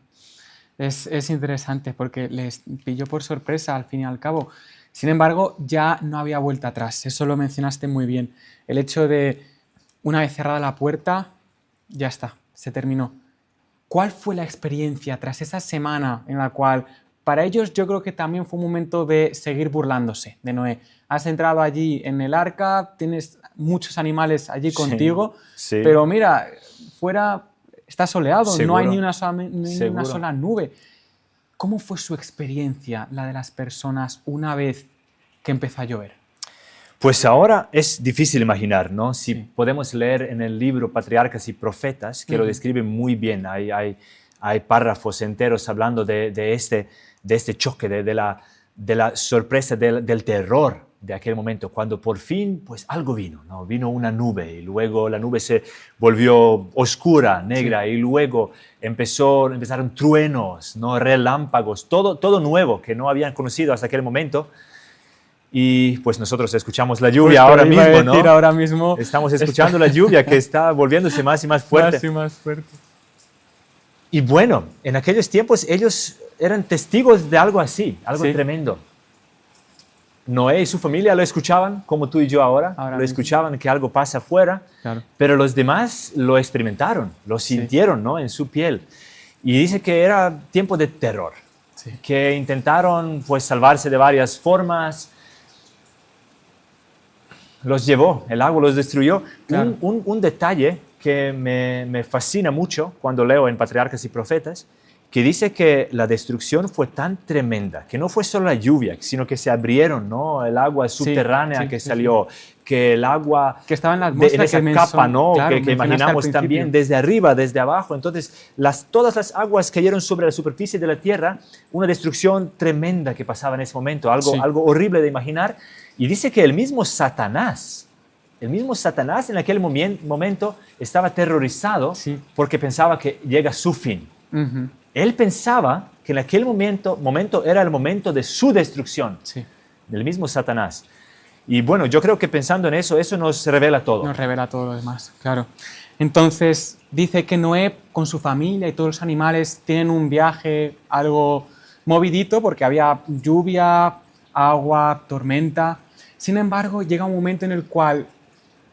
Es interesante porque les pilló por sorpresa al fin y al cabo. Sin embargo, ya no había vuelta atrás. Eso lo mencionaste muy bien. El hecho de, una vez cerrada la puerta, ya está, se terminó. ¿Cuál fue la experiencia tras esa semana en la cual, para ellos yo creo que también fue un momento de seguir burlándose de Noé? Has entrado allí en el arca, tienes muchos animales allí contigo, sí. pero mira, fuera está soleado, Seguro. no hay ni una sola nube. ¿Cómo fue su experiencia, la de las personas, una vez que empezó a llover? Pues ahora es difícil imaginar, ¿no? Si podemos leer en el libro Patriarcas y Profetas, que lo describe muy bien, hay párrafos enteros hablando de este choque, de la sorpresa, del terror de aquel momento, cuando por fin pues algo vino, ¿no? Vino una nube y luego la nube se volvió oscura, negra, y luego empezaron truenos, ¿no? Relámpagos, todo nuevo que no habían conocido hasta aquel momento. Y pues nosotros escuchamos la lluvia ahora mismo, ¿no? Ahora mismo Estamos escuchando la lluvia que está volviéndose más y más fuerte. Más y más fuerte. Y bueno, en aquellos tiempos ellos eran testigos de algo así, algo tremendo. Noé y su familia lo escuchaban, como tú y yo ahora lo escuchaban, que algo pasa afuera, pero los demás lo experimentaron, lo sintieron, ¿no? En su piel. Y dice que era tiempo de terror, que intentaron pues salvarse de varias formas. Los llevó, el agua los destruyó. Claro. Un detalle que me fascina mucho cuando leo en Patriarcas y Profetas, que dice que la destrucción fue tan tremenda, que no fue solo la lluvia, sino que se abrieron, ¿no? El agua subterránea que salió, que el agua que estaba en la atmósfera, en esa capa, ¿no? Claro, que imaginamos también desde arriba, desde abajo. Entonces, todas las aguas cayeron sobre la superficie de la tierra, una destrucción tremenda que pasaba en ese momento, algo horrible de imaginar. Y dice que el mismo Satanás en aquel momento estaba aterrorizado porque pensaba que llega su fin. Él pensaba que en aquel momento era el momento de su destrucción, del mismo Satanás. Y bueno, yo creo que pensando en eso nos revela todo. Nos revela todo lo demás, claro. Entonces, dice que Noé con su familia y todos los animales tienen un viaje algo movidito porque había lluvia, agua, tormenta. Sin embargo, llega un momento en el cual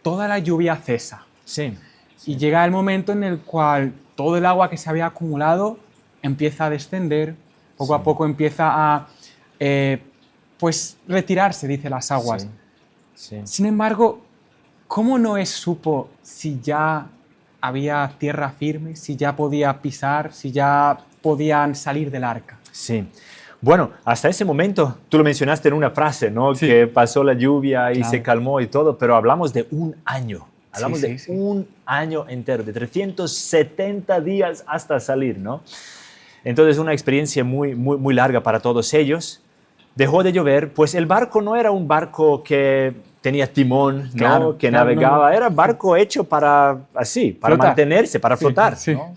toda la lluvia cesa. Sí. Y llega el momento en el cual todo el agua que se había acumulado empieza a descender, poco a poco empieza a pues retirarse, dice, las aguas. Sí. Sin embargo, ¿cómo Noé supo si ya había tierra firme, si ya podía pisar, si ya podían salir del arca? Sí. Bueno, hasta ese momento, tú lo mencionaste en una frase, ¿no? Sí. Que pasó la lluvia y Claro. se calmó y todo, pero hablamos de un año. Hablamos Sí, de sí. un año entero, de 370 días hasta salir, ¿no? Entonces, una experiencia muy larga para todos ellos. Dejó de llover, pues el barco no era un barco que tenía timón, ¿no? Claro, Que claro, navegaba, no. era barco hecho para Flotar. mantenerse, para Sí, flotar, sí. ¿no?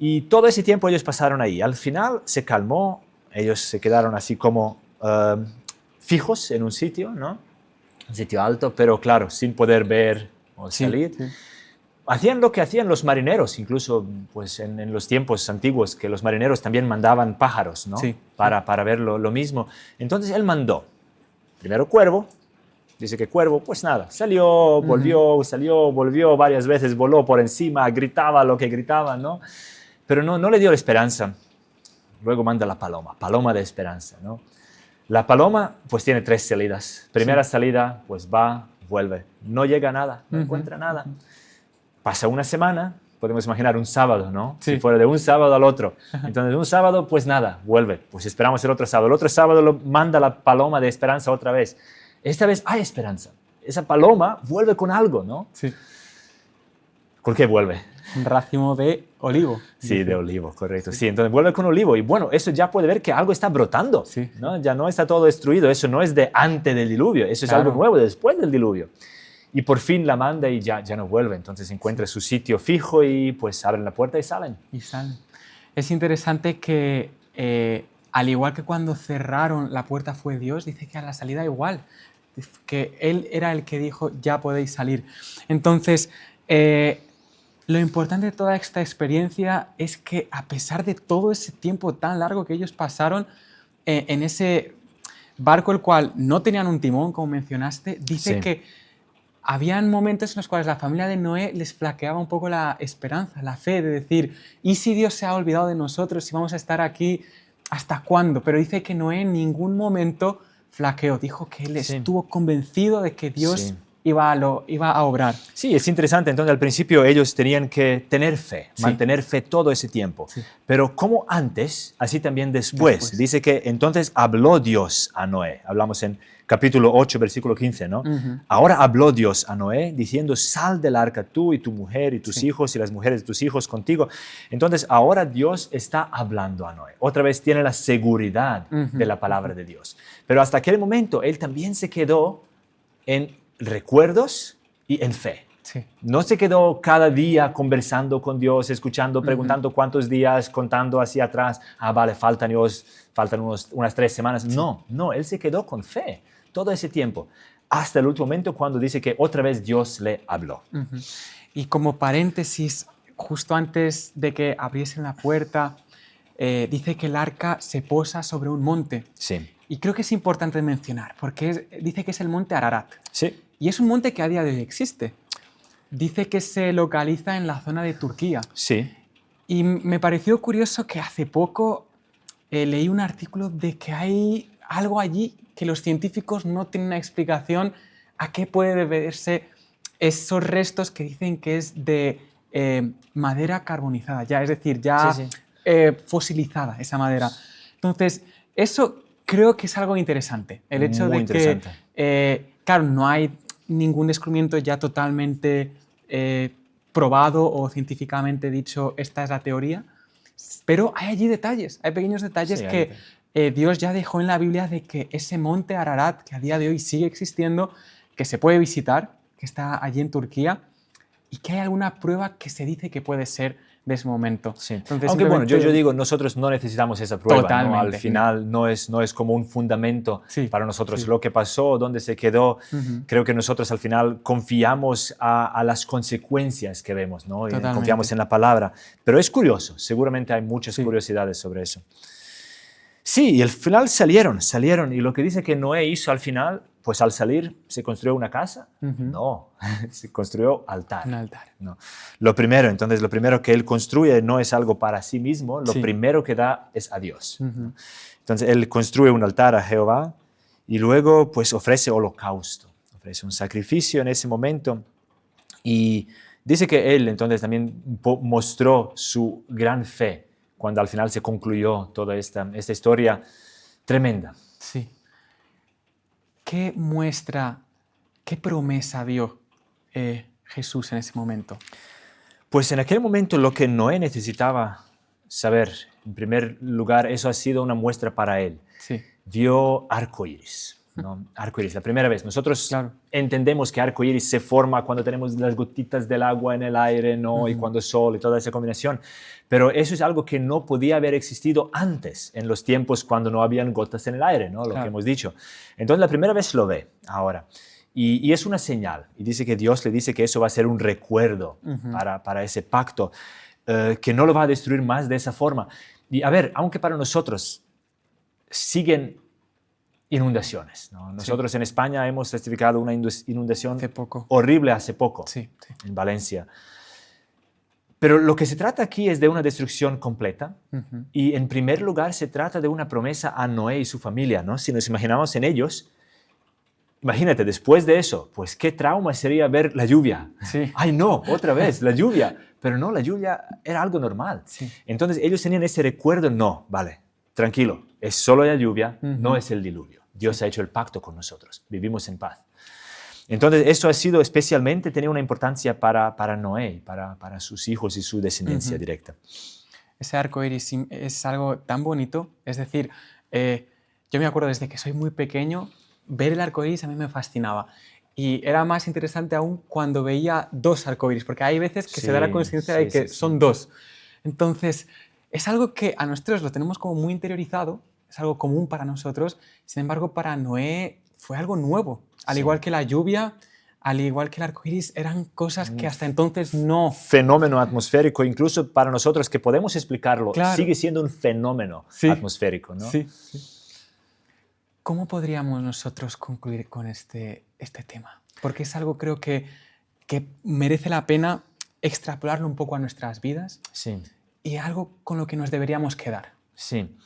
Y todo ese tiempo ellos pasaron ahí. Al final se calmó, ellos se quedaron así como fijos en un sitio, ¿no? Un sitio alto, pero claro, sin poder ver o Sí, salir. sí. Hacían lo que hacían los marineros, incluso pues en los tiempos antiguos, que los marineros también mandaban pájaros, ¿no? Sí. Para ver lo mismo. Entonces él mandó, primero cuervo, dice que cuervo, pues nada, salió, volvió varias veces, voló por encima, gritaba lo que gritaba, ¿no? Pero no le dio esperanza. Luego manda la paloma, paloma de esperanza, ¿no? La paloma pues tiene 3 salidas. Primera salida, pues va, vuelve. No llega a nada, no encuentra nada. Pasa una semana, podemos imaginar un sábado, ¿no? Sí. Si fuera de un sábado al otro. Entonces, un sábado, pues nada, vuelve. Pues esperamos el otro sábado. El otro sábado lo manda la paloma de esperanza otra vez. Esta vez hay esperanza. Esa paloma vuelve con algo, ¿no? Sí. ¿Con qué vuelve? Un racimo de olivo. Sí, de olivo, correcto. Sí, entonces vuelve con olivo y bueno, eso ya puede ver que algo está brotando, Sí. ¿no? Ya no está todo destruido, eso no es de antes del diluvio, eso es Claro. algo nuevo después del diluvio. Y por fin la manda y ya no vuelve, entonces encuentra su sitio fijo y pues abren la puerta y salen. Y salen. Es interesante que, al igual que cuando cerraron la puerta fue Dios, dice que a la salida igual, que Él era el que dijo, ya podéis salir. Entonces, lo importante de toda esta experiencia es que a pesar de todo ese tiempo tan largo que ellos pasaron en ese barco, el cual no tenían un timón, como mencionaste, dice Sí. que habían momentos en los cuales la familia de Noé les flaqueaba un poco la esperanza, la fe, de decir, ¿y si Dios se ha olvidado de nosotros? ¿Si vamos a estar aquí hasta cuándo? Pero dice que Noé en ningún momento flaqueó, dijo que él Sí. estuvo convencido de que Dios Sí. iba a obrar. Sí, es interesante. Entonces, al principio ellos tenían que tener fe, Sí. mantener fe todo ese tiempo. Sí. Pero como antes, así también después. Después. Dice que entonces habló Dios a Noé. Hablamos en capítulo 8, versículo 15, ¿no? Ujú. Ahora habló Dios a Noé diciendo, sal del arca tú y tu mujer y tus Sí. hijos y las mujeres de tus hijos contigo. Entonces, ahora Dios está hablando a Noé. Otra vez tiene la seguridad Ujú. de la palabra de Dios. Pero hasta aquel momento, él también se quedó en recuerdos y en fe. Sí. No se quedó cada día conversando con Dios, escuchando, preguntando cuántos días, contando hacia atrás. Ah, vale, faltan unas 3 semanas. No, él se quedó con fe todo ese tiempo, hasta el último momento cuando dice que otra vez Dios le habló. Ujú. Y como paréntesis, justo antes de que abriesen la puerta, dice que el arca se posa sobre un monte. Sí, Y creo que es importante mencionar, porque dice que es el monte Ararat. sí, Y es un monte que a día de hoy existe. Dice que se localiza en la zona de Turquía. sí, Y me pareció curioso que hace poco leí un artículo de que hay algo allí que los científicos no tienen una explicación a qué puede deberse esos restos que dicen que es de madera carbonizada, ya, es decir, ya Sí, fosilizada esa madera. Entonces, eso creo que es algo interesante. El hecho Muy de interesante. que, claro, no hay ningún descubrimiento ya totalmente probado o científicamente dicho, esta es la teoría, pero hay allí detalles, hay pequeños detalles Sí, hay que detalles. Dios ya dejó en la Biblia de que ese monte Ararat, que a día de hoy sigue existiendo, que se puede visitar, que está allí en Turquía, y que hay alguna prueba que se dice que puede ser de ese momento. Sí. Entonces, Aunque bueno, yo simplemente- digo, nosotros no necesitamos esa prueba, ¿no? Totalmente. Al final no es como un fundamento Sí, para nosotros. sí. Lo que pasó, dónde se quedó, Ujú. creo que nosotros al final confiamos a las consecuencias que vemos, ¿no? Y Totalmente. confiamos en la palabra. Pero es curioso, seguramente hay muchas Sí. curiosidades sobre eso. Sí, y al final salieron. Y lo que dice que Noé hizo al final, pues al salir, ¿se construyó una casa? No, se construyó altar. Un altar. No. Lo primero que él construye no es algo para sí mismo, lo primero que da es a Dios. ¿No? Entonces él construye un altar a Jehová y luego pues ofrece holocausto, ofrece un sacrificio en ese momento. Y dice que él entonces también mostró su gran fe cuando al final se concluyó toda esta historia tremenda. Sí. ¿Qué muestra, qué promesa dio Jesús en ese momento? Pues en aquel momento lo que Noé necesitaba saber, en primer lugar, eso ha sido una muestra para él. Sí. Vio arcoíris, ¿no? Arcoíris, la primera vez. Nosotros entendemos que arcoíris se forma cuando tenemos las gotitas del agua en el aire, ¿no? Y cuando el sol y toda esa combinación. Pero eso es algo que no podía haber existido antes, en los tiempos cuando no habían gotas en el aire, ¿no? Lo que hemos dicho. Entonces la primera vez lo ve ahora. Y es una señal. Y dice que Dios le dice que eso va a ser un recuerdo para ese pacto, que no lo va a destruir más de esa forma. Y a ver, aunque para nosotros siguen inundaciones, ¿no? Nosotros en España hemos testificado una inundación horrible hace poco, en Valencia. Pero lo que se trata aquí es de una destrucción completa y en primer lugar se trata de una promesa a Noé y su familia, ¿no? Si nos imaginamos en ellos, imagínate, después de eso, pues qué trauma sería ver la lluvia. Sí. Ay, no, otra vez, la lluvia. Pero no, la lluvia era algo normal. Sí. Entonces ellos tenían ese recuerdo, no, vale, tranquilo, es solo la lluvia, no es el diluvio. Dios ha hecho el pacto con nosotros, vivimos en paz. Entonces eso ha sido especialmente, tenía una importancia para Noé, para sus hijos y su descendencia directa. Ese arco iris es algo tan bonito, es decir, yo me acuerdo desde que soy muy pequeño, ver el arco iris a mí me fascinaba. Y era más interesante aún cuando veía dos arcoíris, porque hay veces que se da la conciencia de que son dos. Entonces, es algo que a nosotros lo tenemos como muy interiorizado, es algo común para nosotros, sin embargo, para Noé fue algo nuevo. Al igual que la lluvia, al igual que el arcoíris, eran cosas que hasta entonces no... Fenómeno atmosférico, incluso para nosotros que podemos explicarlo, sigue siendo un fenómeno atmosférico, ¿no? Sí. ¿Cómo podríamos nosotros concluir con este tema? Porque es algo, creo que merece la pena extrapolarlo un poco a nuestras vidas y algo con lo que nos deberíamos quedar. Sí.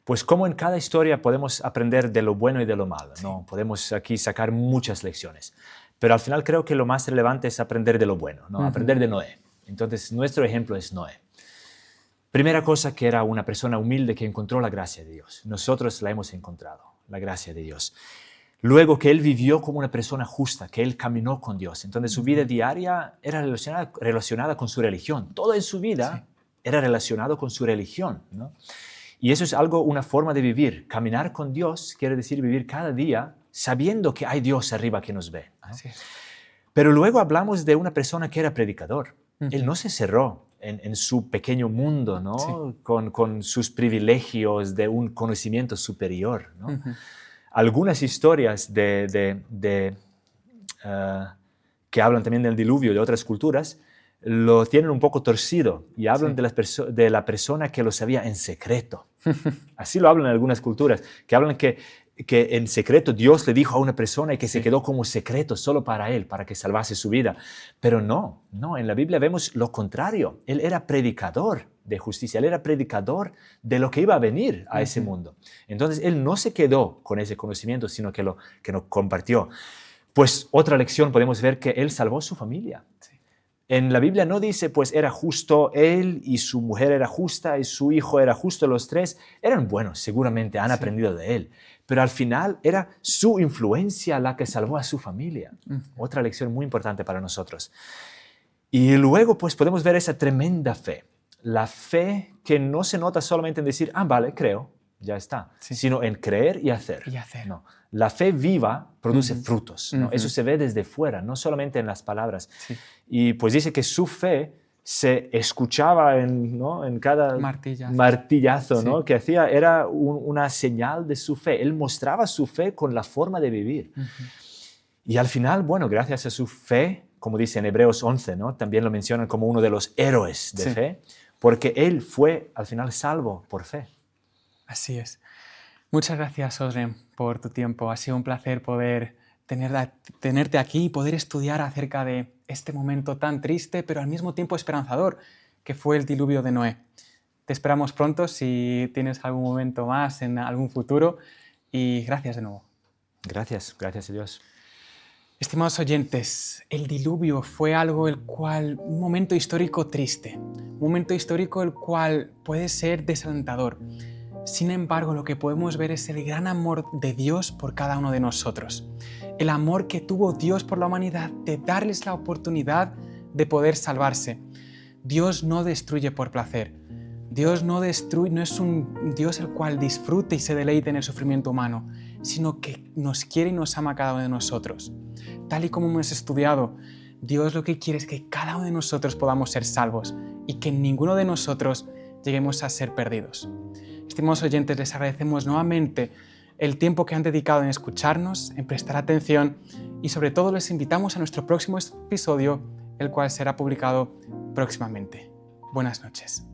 Pues como en cada historia podemos aprender de lo bueno y de lo malo, ¿no? Podemos aquí sacar muchas lecciones. Pero al final creo que lo más relevante es aprender de lo bueno, ¿no? Aprender de Noé. Entonces, nuestro ejemplo es Noé. Primera cosa, que era una persona humilde que encontró la gracia de Dios. Nosotros la hemos encontrado, la gracia de Dios. Luego, que él vivió como una persona justa, que él caminó con Dios. Entonces, su vida diaria era relacionada con su religión. Todo en su vida era relacionado con su religión, ¿no? Y eso es una forma de vivir. Caminar con Dios quiere decir vivir cada día sabiendo que hay Dios arriba que nos ve, ¿no? Pero luego hablamos de una persona que era predicador. Él no se cerró en su pequeño mundo, ¿no? Con sus privilegios de un conocimiento superior, ¿no? Algunas historias que hablan también del diluvio de otras culturas lo tienen un poco torcido y hablan de la persona que lo sabía en secreto. Así lo hablan en algunas culturas, que hablan que en secreto Dios le dijo a una persona y que se quedó como secreto solo para él, para que salvase su vida. Pero no, en la Biblia vemos lo contrario. Él era predicador de justicia, él era predicador de lo que iba a venir a ese mundo. Entonces él no se quedó con ese conocimiento, sino que lo compartió. Pues otra lección podemos ver que él salvó su familia. En la Biblia no dice, pues era justo él y su mujer era justa y su hijo era justo, los tres eran buenos, seguramente han aprendido de él, pero al final era su influencia la que salvó a su familia. Otra lección muy importante para nosotros. Y luego pues podemos ver esa tremenda fe, la fe que no se nota solamente en decir, vale, creo, ya está, sino en creer y hacer. No. La fe viva produce frutos, ¿no? Eso se ve desde fuera, no solamente en las palabras. Y pues dice que su fe se escuchaba en cada martillazo, ¿no? Que hacía, era una señal de su fe. Él mostraba su fe con la forma de vivir. Y al final, bueno, gracias a su fe, como dice en Hebreos 11, ¿no? También lo mencionan como uno de los héroes de fe, porque él fue al final salvo por fe. Así es. Muchas gracias, Osrem, por tu tiempo. Ha sido un placer poder tenerte aquí y poder estudiar acerca de este momento tan triste, pero al mismo tiempo esperanzador, que fue el diluvio de Noé. Te esperamos pronto si tienes algún momento más en algún futuro y gracias de nuevo. Gracias a Dios. Estimados oyentes, el diluvio fue un momento histórico triste, un momento histórico el cual puede ser desalentador. Sin embargo, lo que podemos ver es el gran amor de Dios por cada uno de nosotros. El amor que tuvo Dios por la humanidad de darles la oportunidad de poder salvarse. Dios no destruye por placer. Dios no es un Dios el cual disfrute y se deleite en el sufrimiento humano, sino que nos quiere y nos ama a cada uno de nosotros. Tal y como hemos estudiado, Dios lo que quiere es que cada uno de nosotros podamos ser salvos y que ninguno de nosotros lleguemos a ser perdidos. Estimados oyentes, les agradecemos nuevamente el tiempo que han dedicado en escucharnos, en prestar atención y sobre todo les invitamos a nuestro próximo episodio, el cual será publicado próximamente. Buenas noches.